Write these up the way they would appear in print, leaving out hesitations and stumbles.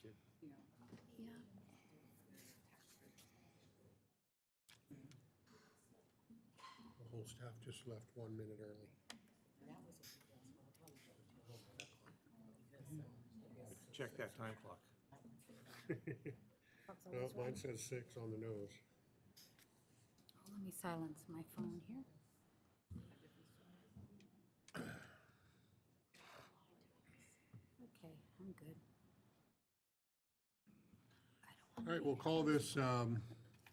The whole staff just left 1 minute early. Check that time clock. No, mine says 6 on the nose. Let me silence my phone here. Okay, I'm good. All right, we'll call this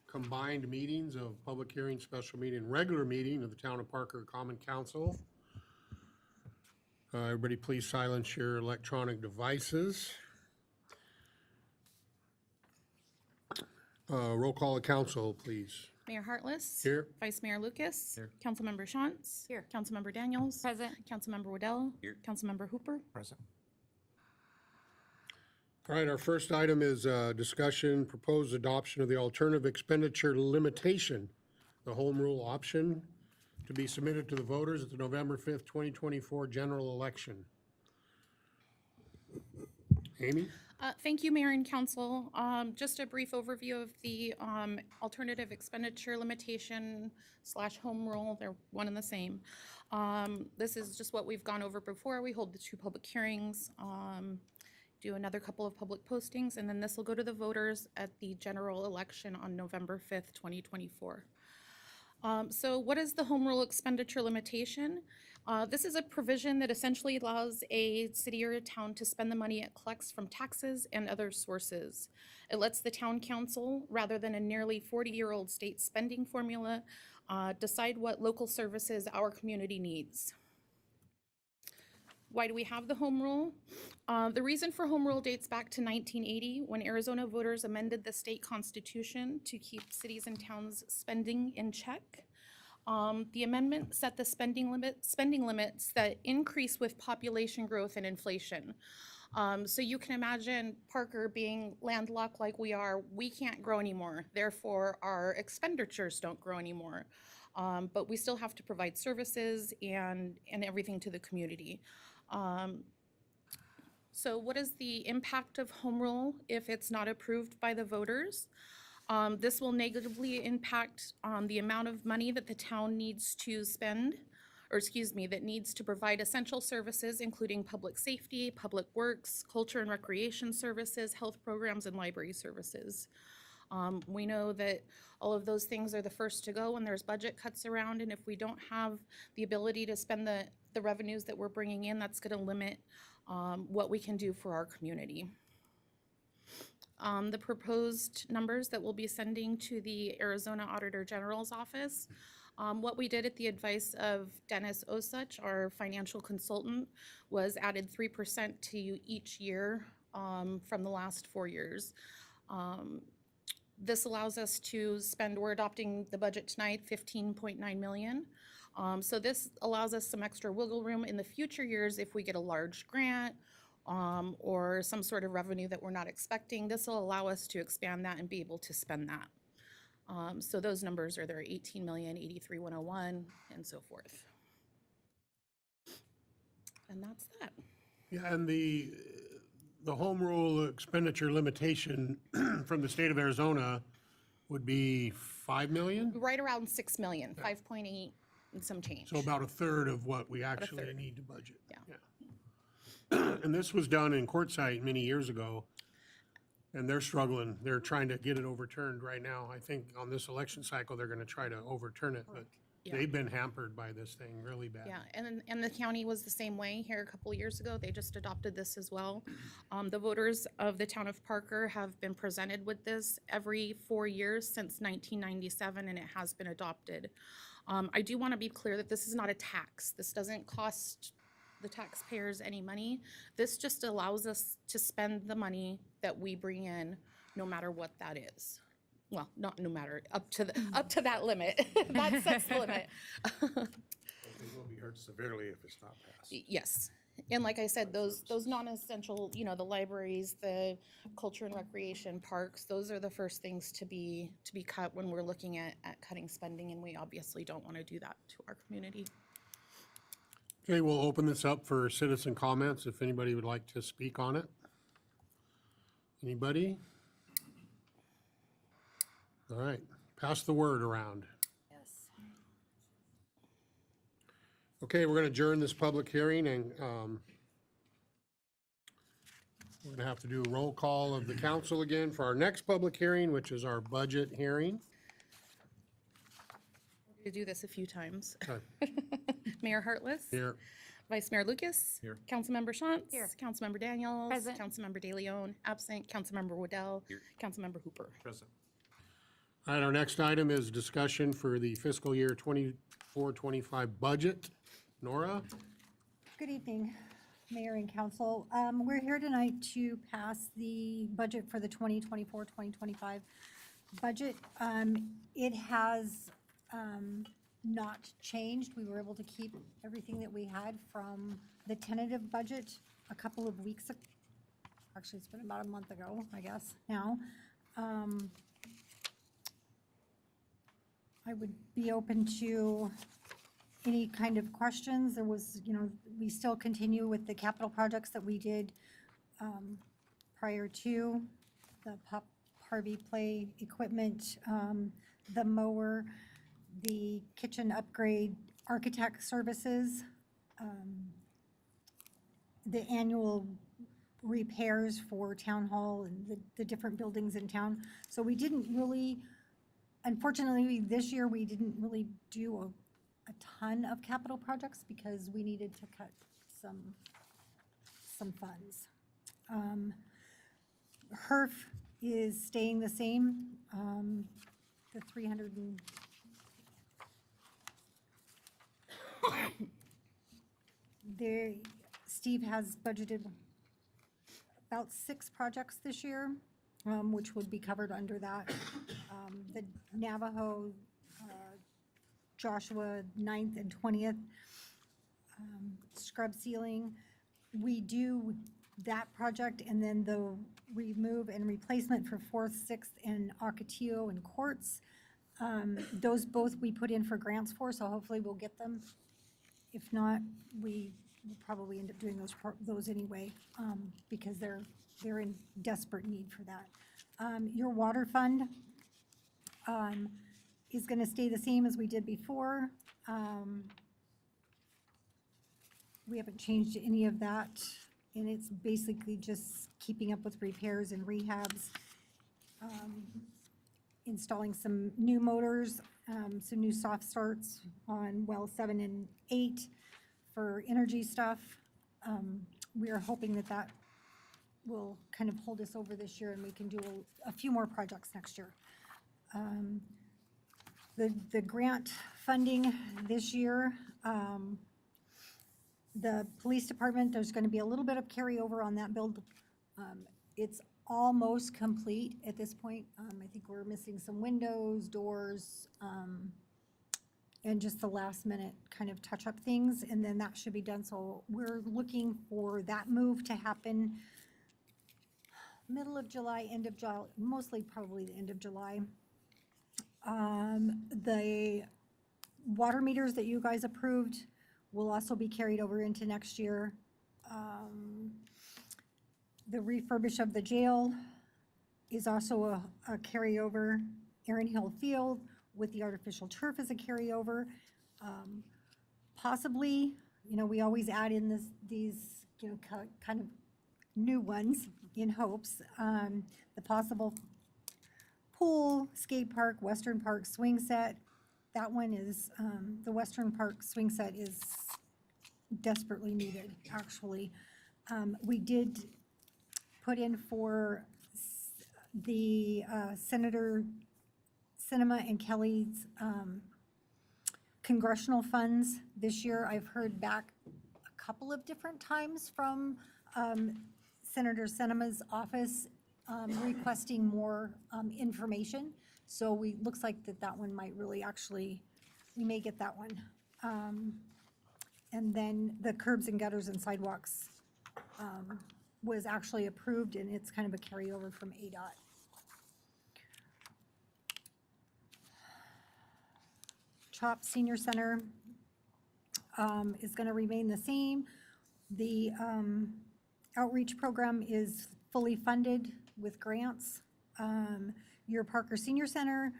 combined meetings of public hearing, special meeting, regular meeting of the Town of Parker Common Council. Everybody please silence your electronic devices. Roll call of council, please. Mayor Hartless. Here. Vice Mayor Lucas. Here. Councilmember Shantz. Here. Councilmember Daniels. Present. Councilmember Waddell. Here. Councilmember Hooper. Present. All right, our first item is discussion, proposed adoption of the alternative expenditure limitation, the home rule option, to be submitted to the voters at the November 5th, 2024 general election. Amy? Thank you, Mayor and Council. Just a brief overview of the alternative expenditure limitation / home rule. They're one and the same. This is just what we've gone over before. We hold the 2 public hearings, do another couple of public postings, and then this will go to the voters at the general election on November 5th, 2024. So what is the home rule expenditure limitation? This is a provision that essentially allows a city or a town to spend the money it collects from taxes and other sources. It lets the town council, rather than a nearly 40-year-old state spending formula, decide what local services our community needs. Why do we have the home rule? The reason for home rule dates back to 1980, when Arizona voters amended the state constitution to keep cities and towns' spending in check. The amendment set the spending limits that increase with population growth and inflation. So you can imagine Parker being landlocked like we are, we can't grow anymore. Therefore, our expenditures don't grow anymore. But we still have to provide services and everything to the community. So what is the impact of home rule if it's not approved by the voters? This will negatively impact the amount of money that the town needs to spend, that needs to provide essential services, including public safety, public works, culture and recreation services, health programs, and library services. We know that all of those things are the first to go when there's budget cuts around, and if we don't have the ability to spend the revenues that we're bringing in, that's going to limit what we can do for our community. The proposed numbers that we'll be sending to the Arizona Auditor General's office. What we did at the advice of Dennis Osuch, our financial consultant, was added 3% to each year from the last 4 years. This allows us to spend, we're adopting the budget tonight, $15.9 million. So this allows us some extra wiggle room in the future years if we get a large grant or some sort of revenue that we're not expecting. This will allow us to expand that and be able to spend that. So those numbers are there, 18 million, 83,101, and so forth. And that's that. Yeah, and the home rule expenditure limitation from the state of Arizona would be 5 million? Right around 6 million, 5.8 and some change. So about a third of what we actually third. need to budget. Yeah. And this was done in Quartzsite many years ago, and they're struggling. They're trying to get it overturned right now. I think on this election cycle, they're gonna try to overturn it, but Yeah. they've been hampered by this thing really bad. Yeah, and the county was the same way here a couple of years ago. They just adopted this as well. The voters of the town of Parker have been presented with this every 4 years since 1997, and it has been adopted. I do want to be clear that this is not a tax. This doesn't cost the taxpayers any money. This just allows us to spend the money that we bring in, no matter what that is. Well, not no matter, up to that limit. That sets the limit. It will be hurt severely if it's not passed. Yes, and like I said, those non-essential, the libraries, the culture and recreation parks, those are the first things to be cut when we're looking at cutting spending, and we obviously don't want to do that to our community. Okay, we'll open this up for citizen comments if anybody would like to speak on it. Anybody? All right, pass the word around. Yes. Okay, we're gonna adjourn this public hearing and, we're gonna have to do a roll call of the council again for our next public hearing, which is our budget hearing. To do this a few times. Okay, Mayor Hartless. here, Vice Mayor Lucas. Here. Councilmember Shantz. Here. Councilmember Daniels. Present. Councilmember De Leon, absent. Councilmember Waddell. Councilmember Hooper. Present. all right, our next item is discussion for the fiscal year 24-25 budget. Nora? Good evening, Mayor and Council. We're here tonight to pass the budget for the 2024-2025 budget. It has not changed. We were able to keep everything that we had from the tentative budget a couple of weeks, actually, it's been about a month ago, I guess, now. I would be open to any kind of questions. There was, we still continue with the capital projects that we did prior to the Pop Harvey Play equipment, the mower, the kitchen upgrade, architect services, the annual repairs for town hall and the different buildings in town. So we didn't really, unfortunately, this year, we didn't really do a ton of capital projects because we needed to cut some funds. HERF is staying the same, the 300 and there, Steve has budgeted about 6 projects this year, which would be covered under that. The Navajo, Joshua 9th and 20th, scrub ceiling. We do that project and then the remove and replacement for 4th, 6th, and Ocotillo and Quartz. Those both we put in for grants for, so hopefully we'll get them. If not, we will probably end up doing those anyway, because they're in desperate need for that. Your water fund is gonna stay the same as we did before. We haven't changed any of that, and it's basically just keeping up with repairs and rehabs, installing some new motors, some new soft starts on well 7 and 8 for energy stuff. We are hoping that that will kind of hold us over this year and we can do a few more projects next year. The grant funding this year, the police department, there's gonna be a little bit of carryover on that build. It's almost complete at this point. I think we're missing some windows, doors, and just the last minute kind of touch-up things, and then that should be done. So we're looking for that move to happen middle of July, end of July, mostly probably the end of July. The water meters that you guys approved will also be carried over into next year. The refurbish of the jail is also a carryover. Erin Hill Field with the artificial turf as a carryover. Possibly, we always add in these, kind of new ones in hopes. The possible pool, skate park, Western Park swing set. That one is, the Western Park swing set is desperately needed, actually. We did put in for the Senator Sinema and Kelly's congressional funds this year. I've heard back a couple of different times from Senator Sinema's office requesting more information. So looks like that one might really actually, we may get that one. And then the curbs and gutters and sidewalks was actually approved, and it's kind of a carryover from ADOT. CHOP Senior Center is going to remain the same. The outreach program is fully funded with grants. Your Parker Senior Center,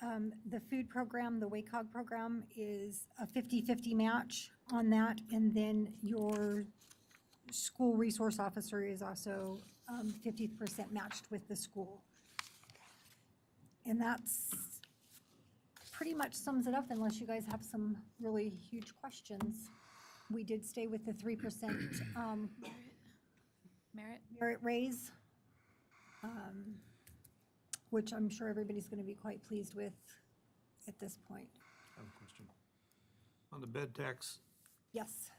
the food program, the WACOG program is a 50-50 match on that. And then your school resource officer is also 50% matched with the school. And that's pretty much sums it up unless you guys have some really huge questions. We did stay with the 3% Merit? merit raise, which I'm sure everybody's going to be quite pleased with at this point. I have a question. On the bed tax, Yes.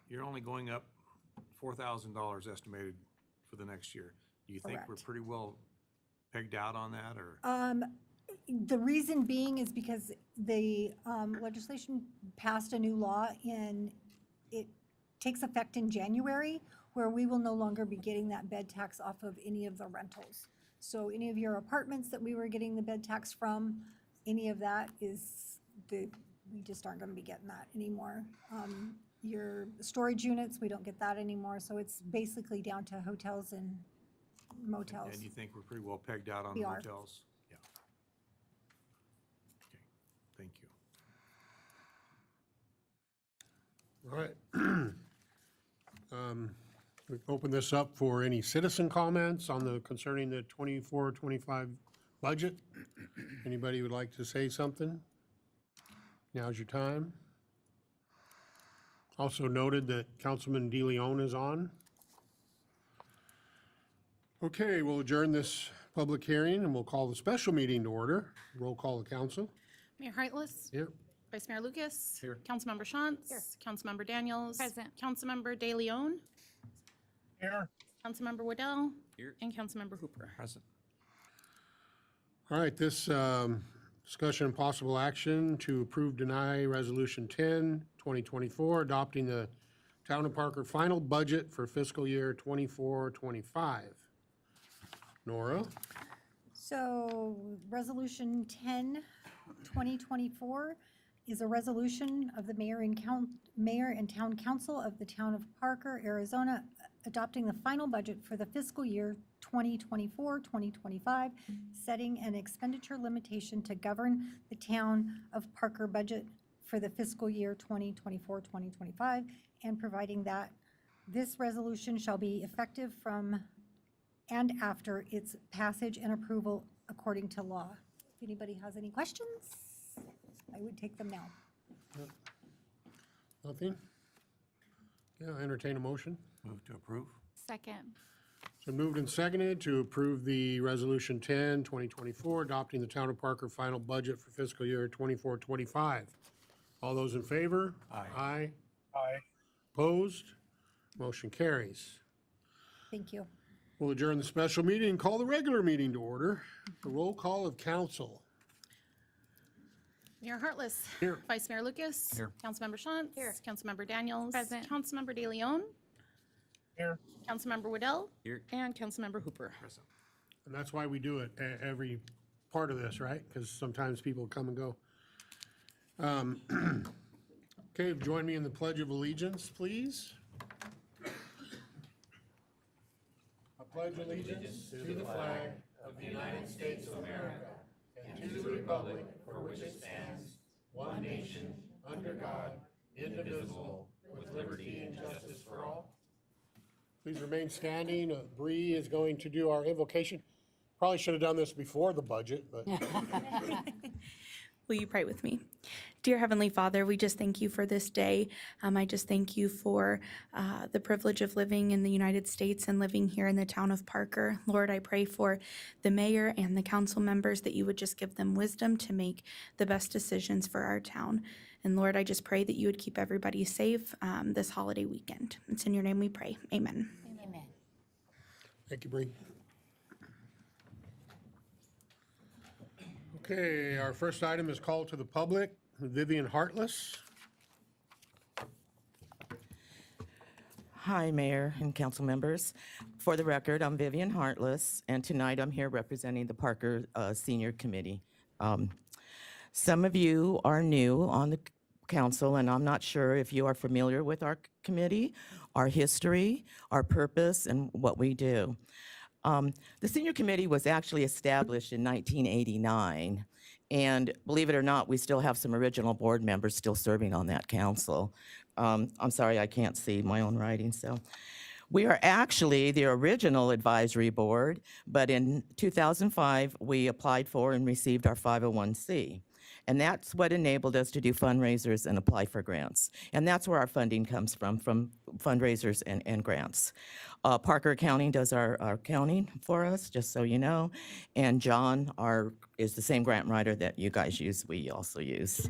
you're only going up $4,000 estimated for the next year. Do you think we're Correct. pretty well pegged out on that, or? The reason being is because the legislation passed a new law and it takes effect in January, where we will no longer be getting that bed tax off of any of the rentals. So any of your apartments that we were getting the bed tax from, any of that we just aren't gonna be getting that anymore. Your storage units, we don't get that anymore, so it's basically down to hotels and motels. And you think we're pretty well pegged out on We the are. hotels? Yeah. Okay, thank you. All right. We open this up for any citizen comments on concerning the 24-25 budget. Anybody would like to say something? Now's your time. Also noted that Councilman DeLeon is on. Okay, we'll adjourn this public hearing and we'll call the special meeting to order. Roll call the council. Mayor Hartless. Here. Vice Mayor Lucas. Here. Councilmember Shantz. Councilmember Daniels. Present. Councilmember De Leon. Here. Councilmember Waddell. Here. And Councilmember Hooper. Present. All right, this discussion and possible action to approve, deny Resolution 10, 2024, adopting the Town of Parker final budget for fiscal year 24-25. Nora? So Resolution 10, 2024 is a resolution of the mayor and town council of the town of Parker, Arizona, adopting the final budget for the fiscal year 2024-2025, setting an expenditure limitation to govern the town of Parker budget for the fiscal year 2024-2025, and providing that this resolution shall be effective from and after its passage and approval according to law. If anybody has any questions, I would take them now. Nothing? Yeah, entertain a motion. Move to approve? Second. So moved and seconded to approve the Resolution 10, 2024, adopting the Town of Parker final budget for fiscal year 24-25. All those in favor? Aye. Aye. Aye. Opposed? Motion carries. Thank you. We'll adjourn the special meeting and call the regular meeting to order. The roll call of council. Mayor Hartless. Here. Vice Mayor Lucas. Here. Councilmember Shantz. Here. Councilmember Daniels. Present. Councilmember De Leon. Here. Councilmember Waddell. Here. And Councilmember Hooper. Present. And that's why we do it, every part of this, right? Because sometimes people come and go. Okay, join me in the Pledge of Allegiance, please. I pledge allegiance to the flag of the United States of America and to the republic for which it stands, one nation, under God, indivisible, with liberty and justice for all. Please remain standing. Bree is going to do our invocation. Probably should have done this before the budget, but Will you pray with me? Dear Heavenly Father, we just thank you for this day. I just thank you for the privilege of living in the United States and living here in the town of Parker. Lord, I pray for the mayor and the council members that you would just give them wisdom to make the best decisions for our town. And Lord, I just pray that you would keep everybody safe this holiday weekend. It's in your name we pray. Amen. Amen. thank you, Bree. Okay, our first item is call to the public. Vivian Hartless. Hi, Mayor and council members. For the record, I'm Vivian Hartless, and tonight I'm here representing the Parker Senior Committee. Some of you are new on the council, and I'm not sure if you are familiar with our committee our history, our purpose, and what we do. The senior committee was actually established in 1989, and believe it or not, we still have some original board members still serving on that council. I'm sorry, I can't see my own writing, so. We are actually the original advisory board, but in 2005, we applied for and received our 501c. And that's what enabled us to do fundraisers and apply for grants. And that's where our funding comes from fundraisers and grants. Parker Accounting does our accounting for us, just so you know. And John is the same grant writer that you guys use, we also use.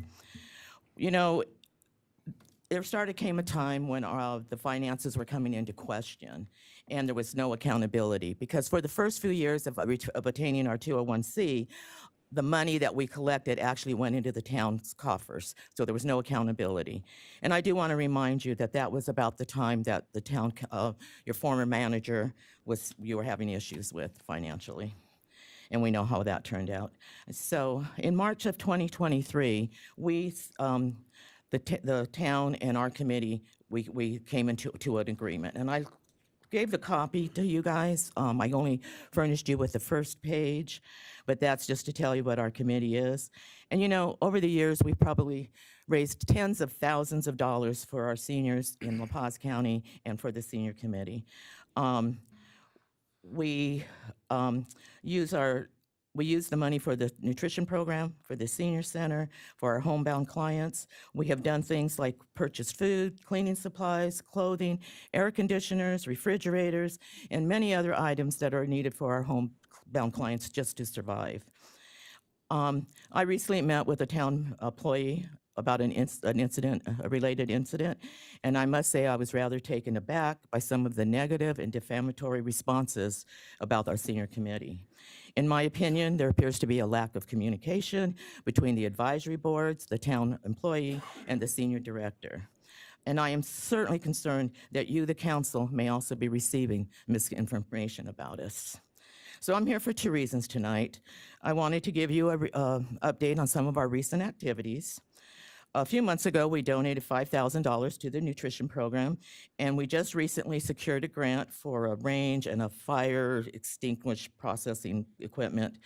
You know, came a time when the finances were coming into question, and there was no accountability. Because for the first few years of attaining our 201c, the money that we collected actually went into the town's coffers, so there was no accountability. And I do want to remind you that that was about the time that the town, your former manager, you were having issues with financially. And we know how that turned out. So in March of 2023, the town and our committee, we came into an agreement. And I gave the copy to you guys. I only furnished you with the first page, but that's just to tell you what our committee is. And you know, over the years, we've probably raised tens of thousands of dollars for our seniors in La Paz County and for the senior committee. We use the money for the nutrition program, for the senior center, for our homebound clients. We have done things like purchased food, cleaning supplies, clothing, air conditioners, refrigerators, and many other items that are needed for our homebound clients just to survive. I recently met with a town employee about a related incident, and I must say I was rather taken aback by some of the negative and defamatory responses about our senior committee. In my opinion, there appears to be a lack of communication between the advisory boards, the town employee, and the senior director. And I am certainly concerned that you, the council, may also be receiving misinformation about us. So I'm here for two reasons tonight. I wanted to give you an update on some of our recent activities. A few months ago, we donated $5,000 to the nutrition program, and we just recently secured a grant for a range and a fire extinguish processing equipment.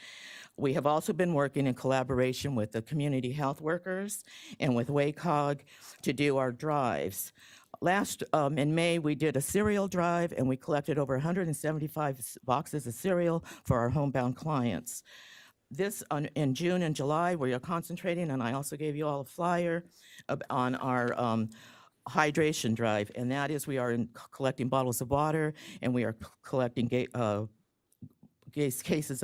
We have also been working in collaboration with the community health workers and with WACOG to do our drives. In May, we did a cereal drive, and we collected over 175 boxes of cereal for our homebound clients. In June and July, we are concentrating, and I also gave you all a flyer on our hydration drive, and that is we are collecting bottles of water, and we are collecting cases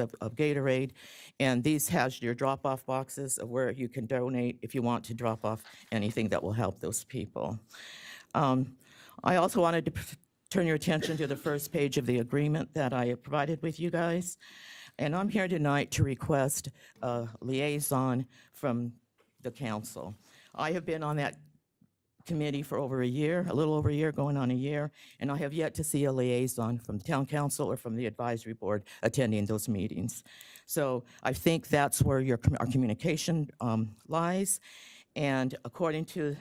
of Gatorade, and these has your drop-off boxes of where you can donate if you want to drop off anything that will help those people. I also wanted to turn your attention to the first page of the agreement that I provided with you guys. And I'm here tonight to request a liaison from the council. I have been on that committee for over a year, a little over a year, going on a year, and I have yet to see a liaison from the town council or from the advisory board attending those meetings. So I think that's where our communication lies. And according to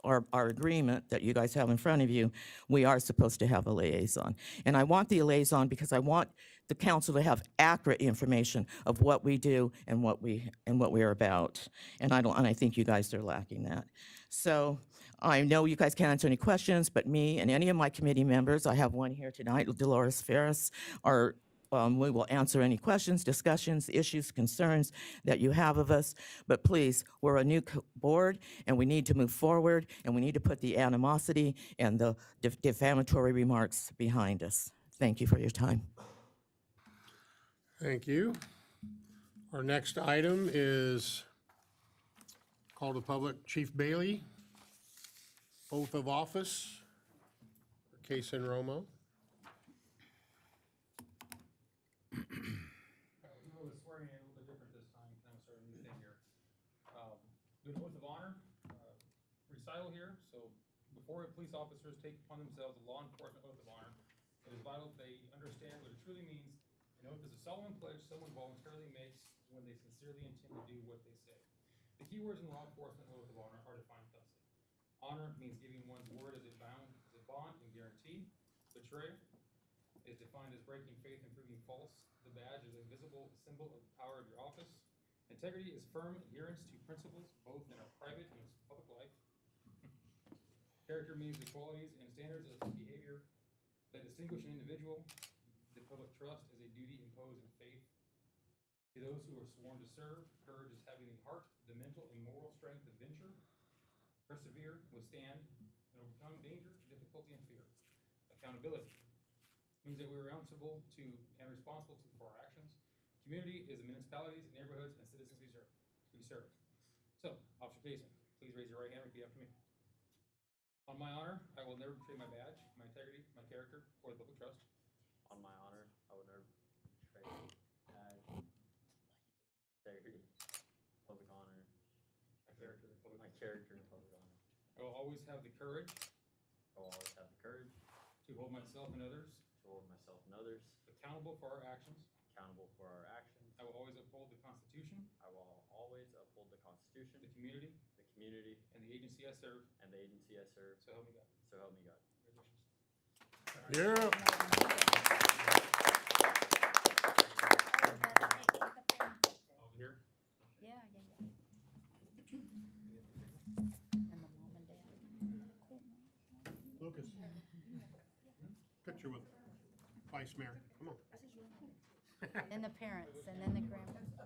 our agreement that you guys have in front of you, we are supposed to have a liaison. And I want the liaison because I want the council to have accurate information of what we do and what we are about. And I think you guys are lacking that. So I know you guys can't answer any questions, but me and any of my committee members, I have one here tonight, Dolores Ferris, we will answer any questions, discussions, issues, concerns that you have of us. But please, we're a new board, and we need to move forward, and we need to put the animosity and the defamatory remarks behind us. Thank you for your time. Thank you. Our next item is call to public Chief Bailey, oath of office, for Case in Romo. We'll be swearing in a little bit different this time, kind of sort of new thing here. Do an oath of honor, recital here, so before police officers take upon themselves a law enforcement oath of honor, it is vital that they understand what it truly means. An oath is a solemn pledge someone voluntarily makes when they sincerely intend to do what they say. The key words in law enforcement oath of honor are defined thusly. Honor means giving one's word as it a bond and guarantee. Betray is defined as breaking faith and proving false. The badge is a visible symbol of the power of your office. Integrity is firm adherence to principles, both in our private and public life. Character means the qualities and standards of behavior that distinguish an individual. The public trust is a duty imposed in faith. To those who are sworn to serve, courage is having the heart, the mental and moral strength to venture, persevere, withstand, and overcome danger, difficulty, and fear. Accountability means that we are answerable to and responsible for our actions. Community is the municipalities, neighborhoods, and citizens we serve. So, Officer Kaysen, please raise your right hand and repeat after me. On my honor, I will never betray my badge, my integrity, my character, or the public trust. On my honor, I will never betray badge, integrity, public honor, My character, and public. my character, and public honor. I will always have the courage I will always have the courage to hold myself and others to hold myself and others accountable for our actions. accountable for our actions. I will always uphold the Constitution, I will always uphold the Constitution, the community, the community, and the agency I serve, and the agency I serve, so help me God. so help me God. Congratulations. Yeah. Over here. Yeah. And the mom and dad. Lucas. Picture with Vice Mayor. Come on. And the parents, and then the grandparents.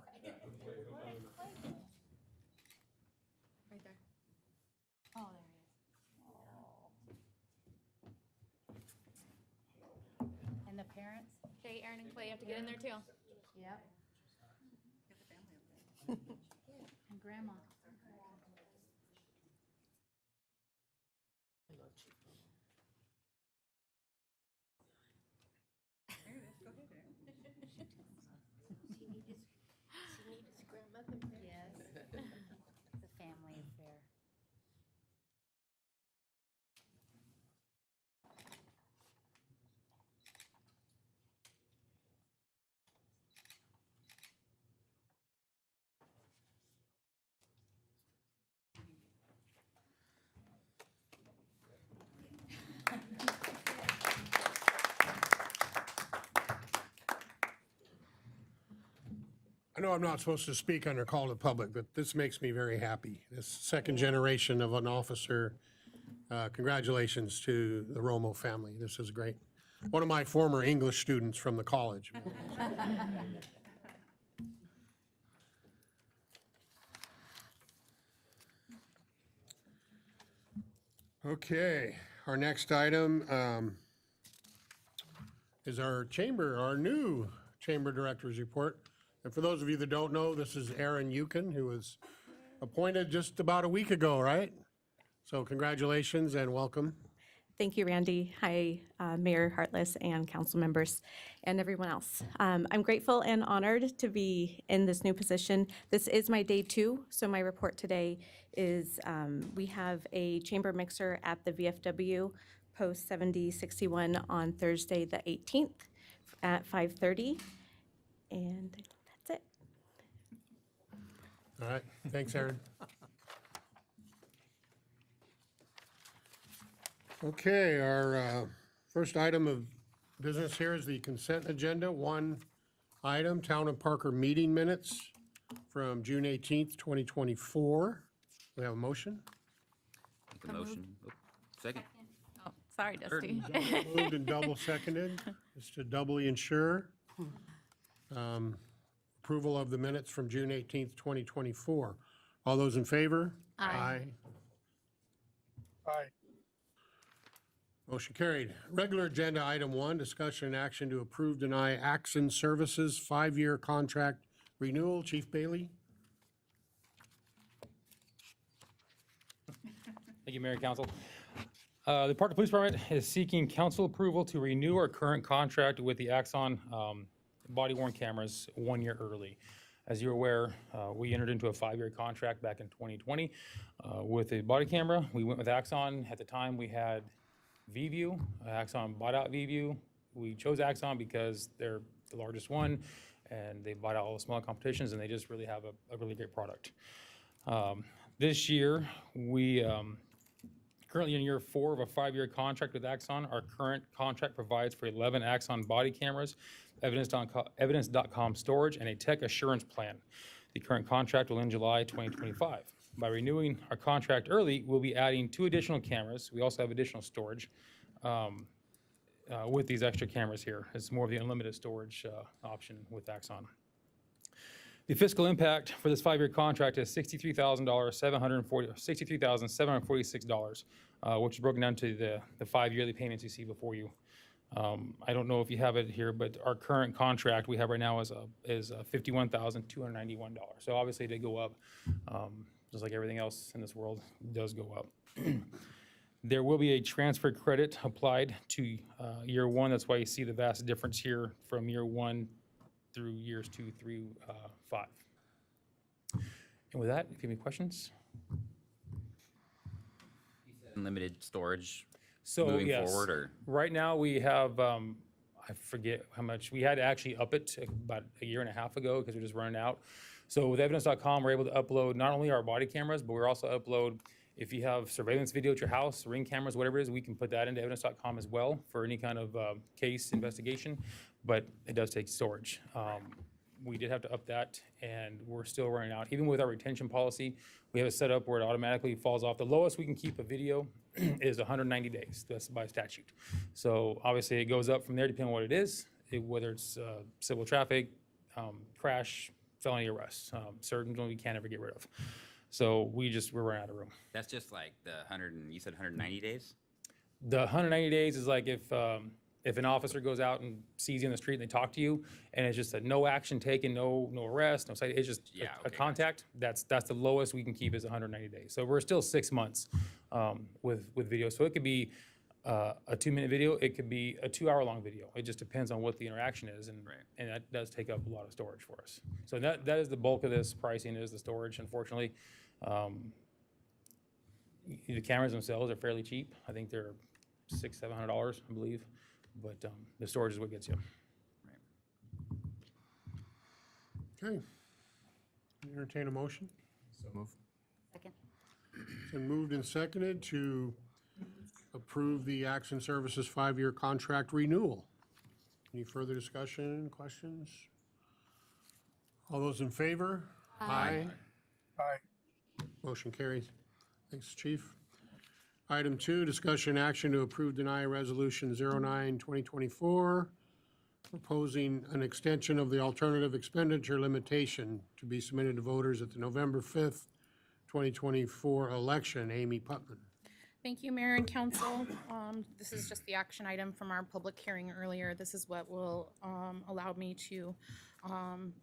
Right there. Oh, there he is. And the parents? Okay, Aaron and Clay have to get in there too. Yep. And grandma. Yes. It's a family affair. I know I'm not supposed to speak under call to public, but this makes me very happy. This second generation of an officer. Congratulations to the Romo family. This is great. One of my former English students from the college. Okay, our next item is our new chamber director's report. And for those of you that don't know, this is Aaron Yukon, who was appointed just about a week ago, right? So congratulations and welcome. Thank you, Randy. Hi, Mayor Hartless and council members and everyone else. I'm grateful and honored to be in this new position. This is my day 2, so my report today is we have a chamber mixer at the VFW Post 7061 on Thursday, the 18th at 5:30. And that's it. All right, thanks, Aaron. Okay, our first item of business here is the consent agenda. One item, Town of Parker meeting minutes from June 18th, 2024. We have a motion? Make a motion. Oh, second. Oh, sorry, Dusty. Moved and double seconded, just to doubly ensure. Approval of the minutes from June 18th, 2024. All those in favor? Aye. Aye. Motion carried. Regular agenda item 1, discussion and action to approve, deny Axon Services 5-year contract renewal. Chief Bailey? Thank you, Mayor and Council. The Parker Police Department is seeking council approval to renew our current contract with the Axon body-worn cameras 1 year early. As you're aware, we entered into a 5-year contract back in 2020 with a body camera. We went with Axon. At the time, we had VView. Axon bought out VView. We chose Axon because they're the largest one, and they bought out all the smaller competitions, and they just really have a really great product. This year, we currently in year 4 of a 5-year contract with Axon. Our current contract provides for 11 Axon body cameras, evidence.com storage, and a tech assurance plan. The current contract will end July 2025. By renewing our contract early, we'll be adding 2 additional cameras. We also have additional storage with these extra cameras here. It's more of the unlimited storage option with Axon. The fiscal impact for this 5-year contract is $63,746, which is broken down to the 5 yearly payments you see before you. I don't know if you have it here, but our current contract we have right now is $51,291. So obviously they go up, just like everything else in this world does go up. There will be a transfer credit applied to year 1. That's why you see the vast difference here from year 1 through years 2 through 5. And with that, if you have any questions? Unlimited storage So moving yes, forward, or? right now we have, I forget how much, we had to actually up it about a year and a half ago because we're just running out. So with evidence.com, we're able to upload not only our body cameras, but we're also upload, if you have surveillance video at your house, ring cameras, whatever it is, we can put that into evidence.com as well for any kind of case investigation, but it does take storage. We did have to up that, and we're still running out. Even with our retention policy, we have it set up where it automatically falls off. The lowest we can keep a video is 190 days. That's by statute. So obviously it goes up from there depending on what it is, whether it's civil traffic, crash, felony arrest, certain ones we can't ever get rid of. So we're running out of room. That's just like the 100, and you said 190 days? The 190 days is like if an officer goes out and sees you in the street and they talk to you, and it's just a no action taken, no arrest, no cite, it's just Yeah, a okay, contact. That's the lowest we can keep is 190 days. So we're still 6 months with video. So it could be a 2-minute video, it could be a 2-hour-long video. It just depends on what the interaction is, and that does take up a lot of storage for us. So that is the bulk of this pricing is the storage. Unfortunately, the cameras themselves are fairly cheap. I think they're $600-700, I believe. But the storage is what gets you. Okay. Entertain a motion. Second. It's been moved and seconded to approve the Axon Services 5-year contract renewal. Any further discussion, questions? All those in favor? Aye. Aye. Motion carries. Thanks, Chief. Item 2, discussion action to approve deny resolution 09-2024, proposing an extension of the alternative expenditure limitation to be submitted to voters at the November 5th, 2024 election. Amy Putman. Thank you, Mayor and Council. This is just the action item from our public hearing earlier. This is what will allow me to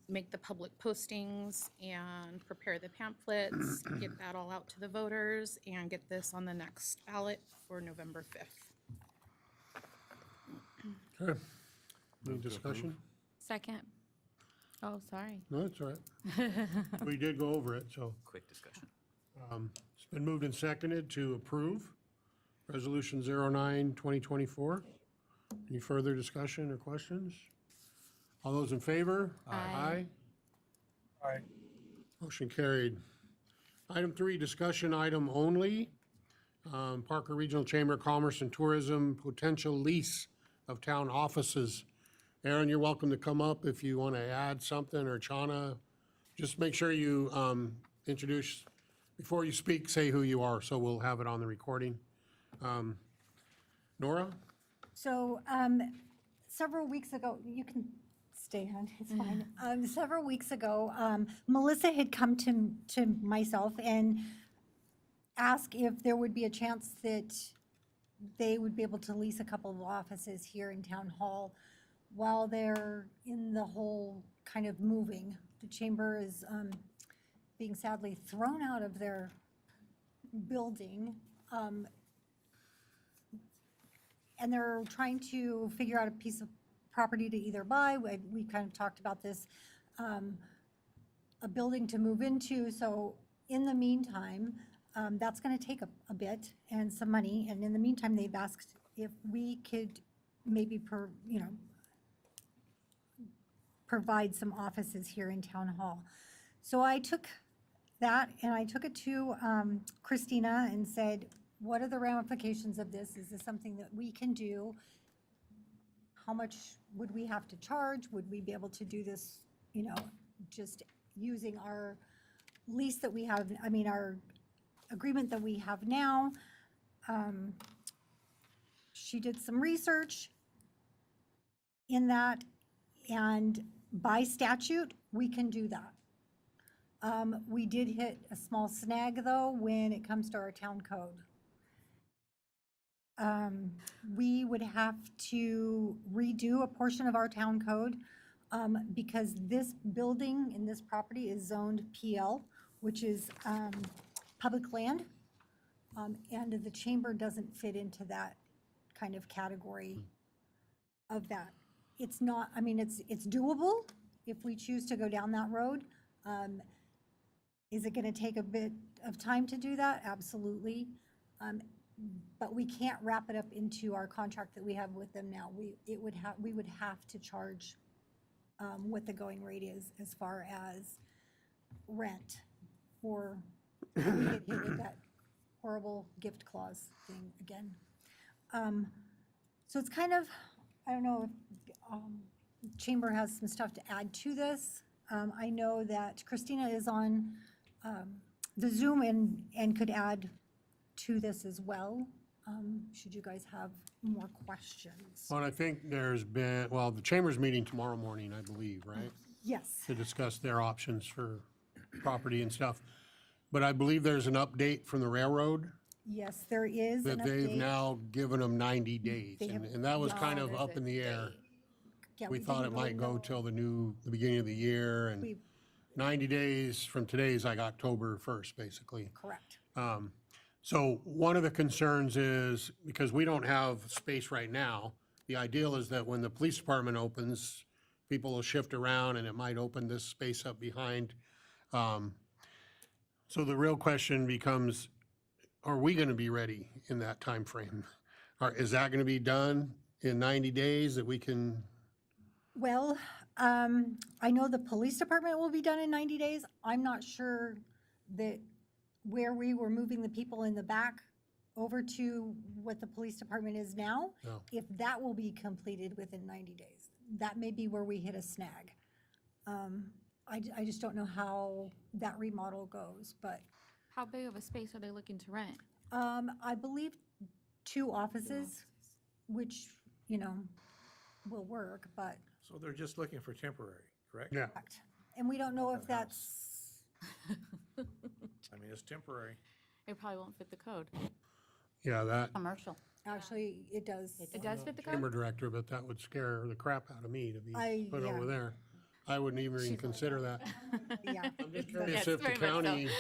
make the public postings and prepare the pamphlets, get that all out to the voters, and get this on the next ballot for November 5th. Okay. Any discussion? Second. Oh, sorry. No, that's all right. We did go over it, so Quick discussion. it's been moved and seconded to approve resolution 09-2024. Any further discussion or questions? All those in favor? Aye. Aye. Motion carried. Item 3, discussion item only. Parker Regional Chamber of Commerce and Tourism, potential lease of town offices. Aaron, you're welcome to come up if you want to add something, or Chana. Just make sure you introduce, before you speak, say who you are, so we'll have it on the recording. Nora? So, several weeks ago, you can stay on, it's fine. Several weeks ago, Melissa had come to myself and asked if there would be a chance that they would be able to lease a couple of offices here in Town Hall while they're in the whole kind of moving. The chamber is being sadly thrown out of their building. And they're trying to figure out a piece of property to either buy. We kind of talked about this, a building to move into. So in the meantime, that's going to take a bit and some money. And in the meantime, they've asked if we could maybe provide some offices here in Town Hall. So I took that and I took it to Christina and said, what are the ramifications of this? Is this something that we can do? How much would we have to charge? Would we be able to do this, you know, just using our lease that we have, I mean, our agreement that we have now? She did some research in that, and by statute, we can do that. We did hit a small snag, though, when it comes to our town code. We would have to redo a portion of our town code because this building in this property is zoned PL, which is public land, and the chamber doesn't fit into that kind of category of that. It's not, I mean, it's doable if we choose to go down that road. Is it gonna take a bit of time to do that? Absolutely. But we can't wrap it up into our contract that we have with them now. We would have to charge what the going rate is as far as rent, or we get hit with that horrible gift clause thing again. So it's kind of, I don't know if Chamber has some stuff to add to this. I know that Christina is on the Zoom and could add to this as well, should you guys have more questions. Well, I think there's been, well, the Chamber's meeting tomorrow morning, I believe, right? Yes, To discuss their options for property and stuff. But I believe there's an update from the railroad yes, there is an that they've update. now given them 90 days. They have- And that was kind of There's up a in the air. date. Yeah, We thought it didn't might really go know. till the beginning of the year, and We- 90 days from today is like October 1st, basically. Correct. So one of the concerns is, because we don't have space right now, the ideal is that when the police department opens, people will shift around and it might open this space up behind. So the real question becomes, are we gonna be ready in that timeframe? Or is that gonna be done in 90 days that we can? Well, I know the police department will be done in 90 days. I'm not sure that where we were moving the people in the back over to what the police department is now, No. if that will be completed within 90 days. That may be where we hit a snag. I just don't know how that remodel goes, but How big of a space are they looking to rent? I believe 2 offices, which, you know, will work, but, So they're just looking for temporary, correct? Yeah. and we don't know if House. that's, I mean, it's temporary. It probably won't fit the code. Yeah, that Commercial. actually, it does. It does fit the chamber code? director, but that would scare the crap out of me to be put yeah. over there. I wouldn't even consider that. Yeah. I'm just Yes, curious if the very much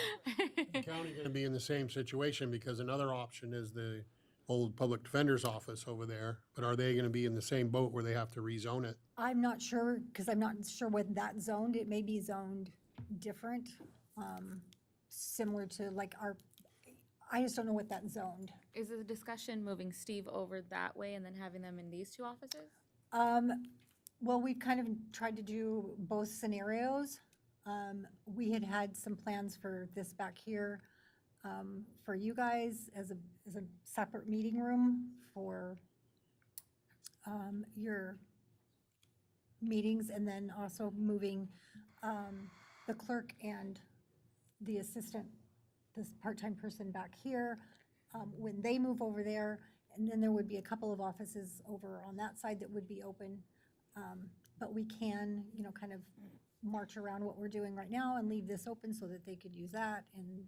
so. county gonna be in the same situation, because another option is the old public defender's office over there. But are they gonna be in the same boat where they have to rezone it? I'm not sure, because I'm not sure what that's zoned. It may be zoned different, similar to like I just don't know what that's zoned. Is the discussion moving Steve over that way and then having them in these 2 offices? Well, we've kind of tried to do both scenarios. We had some plans for this back here, for you guys as a separate meeting room for your meetings, and then also moving the clerk and the assistant, this part-time person back here, when they move over there. And then there would be a couple of offices over on that side that would be open. But we can, you know, kind of march around what we're doing right now and leave this open so that they could use that, and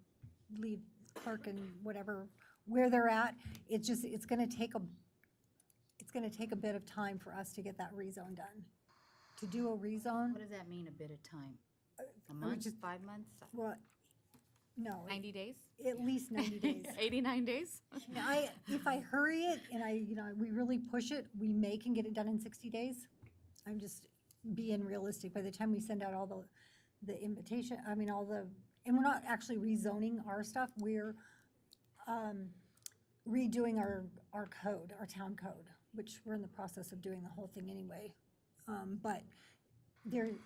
leave clerk and whatever, where they're at. It's just, it's gonna take a bit of time for us to get that rezone done. To do a rezone, What does that mean, a bit of time? A would month, just- 5 months, well, no, 90 days? at least 90 days. 89 days? Now, if I hurry it and we really push it, we can get it done in 60 days. I'm just being realistic. By the time we send out all the invitation, and we're not actually rezoning our stuff, we're redoing our code, our town code, which we're in the process of doing the whole thing anyway. But we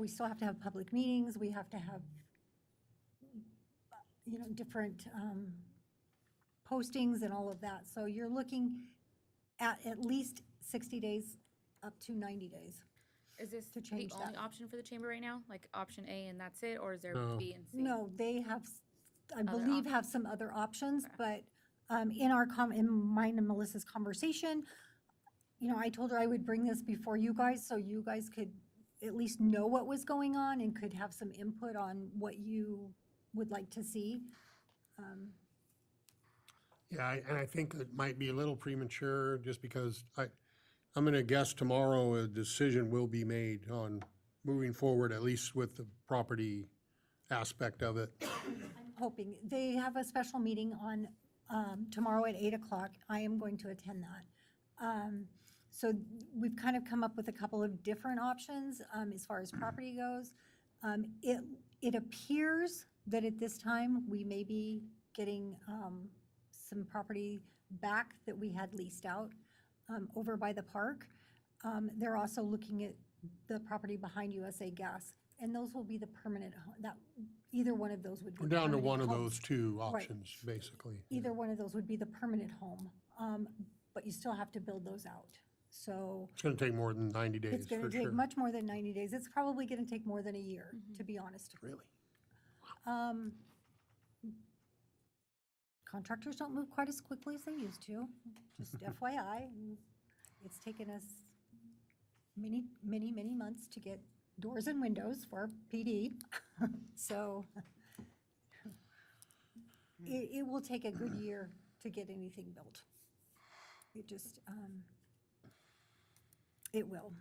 still have to have public meetings, we have to have, different postings and all of that. So you're looking at least 60 days up to 90 days. Is this To the change only that. option for the chamber right now? Like option A and that's it, or is there No. B and C? No, they have, I Other believe, have some other options, but in in mine and Melissa's conversation, you know, I told her I would bring this before you guys, so you guys could at least know what was going on and could have some input on what you would like to see. Yeah, and I think it might be a little premature, just because I'm gonna guess tomorrow a decision will be made on moving forward, at least with the property aspect of it. I'm hoping, they have a special meeting on tomorrow at 8 o'clock. I am going to attend that. So we've kind of come up with a couple of different options as far as property goes. It appears that at this time, we may be getting some property back that we had leased out over by the park. They're also looking at the property behind USA Gas, and those will be the permanent, either one of those would be. We're down to permanent one of homes. those two options, basically. Either one of those would be the permanent home, but you still have to build those out. So It's gonna take more than 90 days, it's gonna for take sure. much more than 90 days. It's probably gonna take more than a year, to be honest. Really? Contractors don't move quite as quickly as they used to, just FYI. It's taken us many, many, many months to get doors and windows for PD. So it will take a good year to get anything built. It just, it will.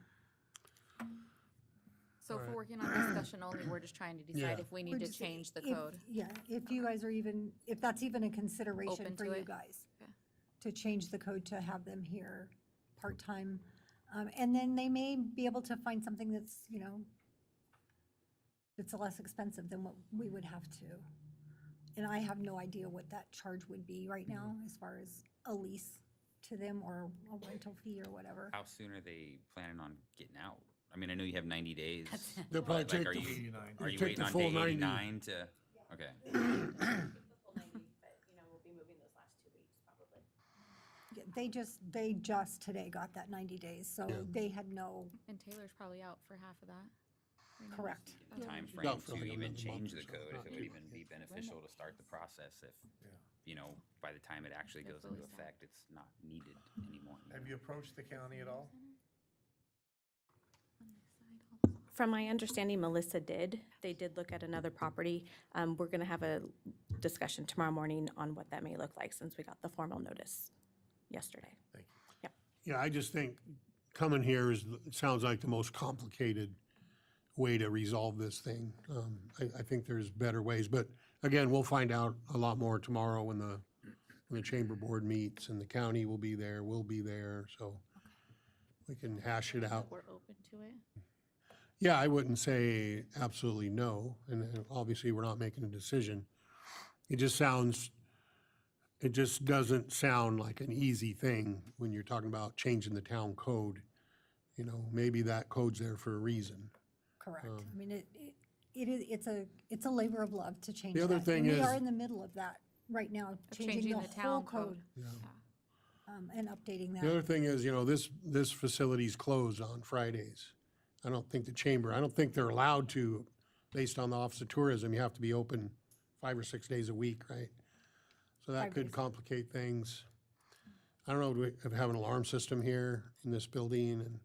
So if we're working on discussion only, we're just trying to Yeah. decide if we We're need to just- change the if- code. Yeah, if you guys are even, if that's even a consideration Open for to you it? guys. Okay. To change the code to have them here part-time. And then they may be able to find something that's, you know, that's less expensive than what we would have to. And I have no idea what that charge would be right now as far as a lease to them or a rental fee or whatever. How soon are they planning on getting out? I mean, I know you have 90 days. They'll probably Like, take are the, you, 89. are you take waiting the on full day 90. 89 to, okay. Yeah, they just today got that 90 days, so Yeah. they had no, And Taylor's probably out for half of that. right now. correct. Time Yeah, frame for to like even another change month the or so, code, not if it too would even be beneficial to start the process if, you know, by the time it actually They're goes fully into staffed. effect, it's not needed anymore. Have you approached the county at all? From my understanding, Melissa did. They did look at another property. We're going to have a discussion tomorrow morning on what that may look like since we got the formal notice yesterday. Thank you. yeah, I just think coming here it sounds like the most complicated way to resolve this thing. I think there's better ways, but again, we'll find out a lot more tomorrow when the chamber board meets, and the county will be there, we'll be there, so we can hash it out. We're open to it. Yeah, I wouldn't say absolutely no, and obviously, we're not making a decision. It just doesn't sound like an easy thing when you're talking about changing the town code. You know, maybe that code's there for a reason. Correct. I mean, it's a labor of love to change that. The other thing And we are is- in the middle of that right now, Of changing the whole town code Yeah. and updating The other that. thing is, you know, this facility's closed on Fridays. I don't think they're allowed to, based on the Office of Tourism, you have to be open 5 or 6 days a week, right? So that 5 could days. complicate things. I don't know, do we have an alarm system here in this building? And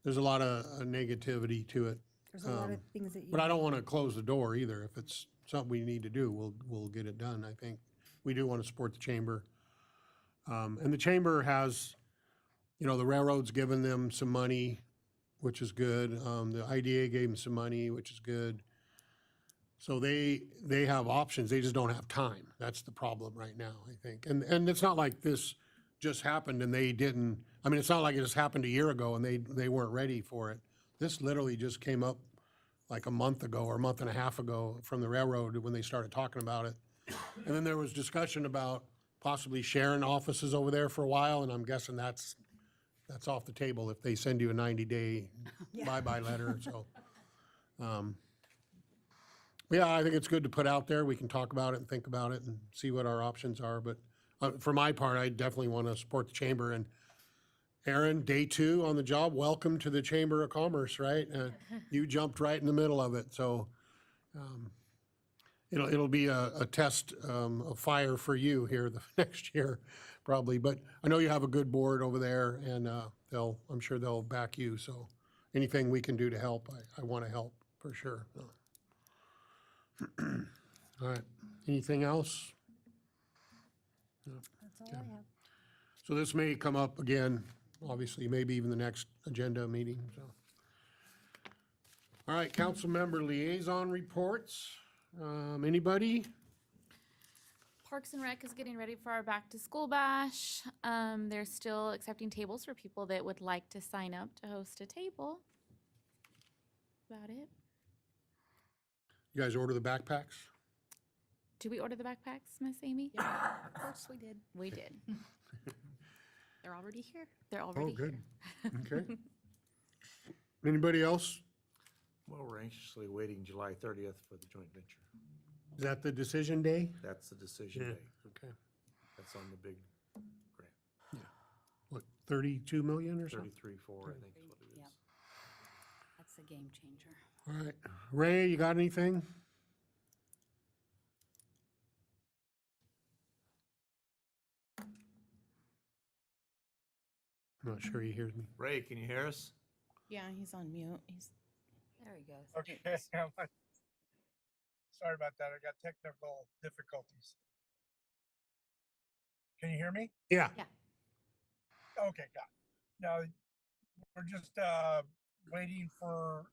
there's a lot of negativity to it. There's a lot of things that you. But I don't want to close the door either. If it's something we need to do, we'll get it done, I think. We do want to support the chamber. And the chamber has, you know, the railroad's given them some money, which is good. The IDA gave them some money, which is good. So they have options, they just don't have time. That's the problem right now, I think. And it's not like this just happened and they didn't, I mean, it's not like it just happened a year ago and they weren't ready for it. This literally just came up like a month ago or a month and a half ago from the railroad when they started talking about it. And then there was discussion about possibly sharing offices over there for a while, and I'm guessing that's off the table if they send you a 90-day bye-bye letter, so. Yeah, I think it's good to put out there. We can talk about it and think about it and see what our options are, but for my part, I definitely want to support the chamber. And Aaron, day 2 on the job, welcome to the Chamber of Commerce, right? You jumped right in the middle of it, so it'll be a test of fire for you here the next year, probably. But I know you have a good board over there, and I'm sure they'll back you. So anything we can do to help, I want to help for sure. All right. Anything else? That's all I have. So this may come up again, obviously, maybe even the next agenda meeting, so. All right, council member liaison reports. Anybody? Parks and Rec is getting ready for our back to school bash. They're still accepting tables for people that would like to sign up to host a table. About it. You guys order the backpacks? Did we order the backpacks, Miss Amy? Of course we did. We did. They're already here. They're Oh, already good. here. Okay. Anybody else? Well, we're anxiously waiting July 30th for the joint venture. Is that the decision day? That's the decision Yeah. day. Okay. That's on the big grant, What, 32 million or something? 33.4, I think is what it is. Yep. That's a game changer. All right. Ray, you got anything? I'm not sure he hears me. Ray, can you hear us? Yeah, he's on mute. He's There he goes. Okay, sorry about that. I got technical difficulties. Can you hear me? Yeah. Okay, got it. Now, we're just waiting for,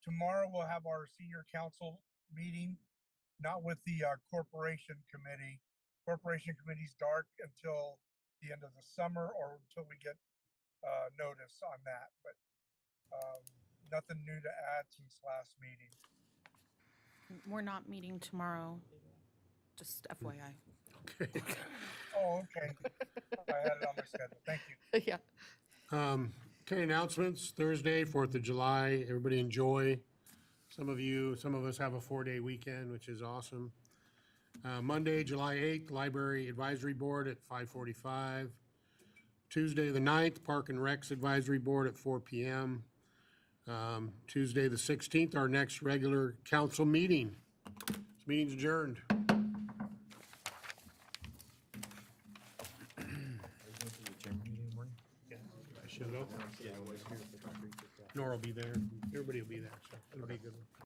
tomorrow we'll have our senior council meeting, not with the corporation committee. Corporation committee's dark until the end of the summer or until we get notice on that, but nothing new to add since last meeting. we're not meeting tomorrow. Just FYI. Okay. Oh, okay. I had it on my schedule. Thank you. Yeah. Okay, announcements, Thursday, 4th of July, everybody enjoy. Some of us have a 4-day weekend, which is awesome. Monday, July 8th, Library Advisory Board at 5:45. Tuesday, the 9th, Park and Recs Advisory Board at 4 p.m. Tuesday, the 16th, our next regular council meeting. This meeting's adjourned. I should go. Nora will be there. Everybody will be there, so it'll be a good one.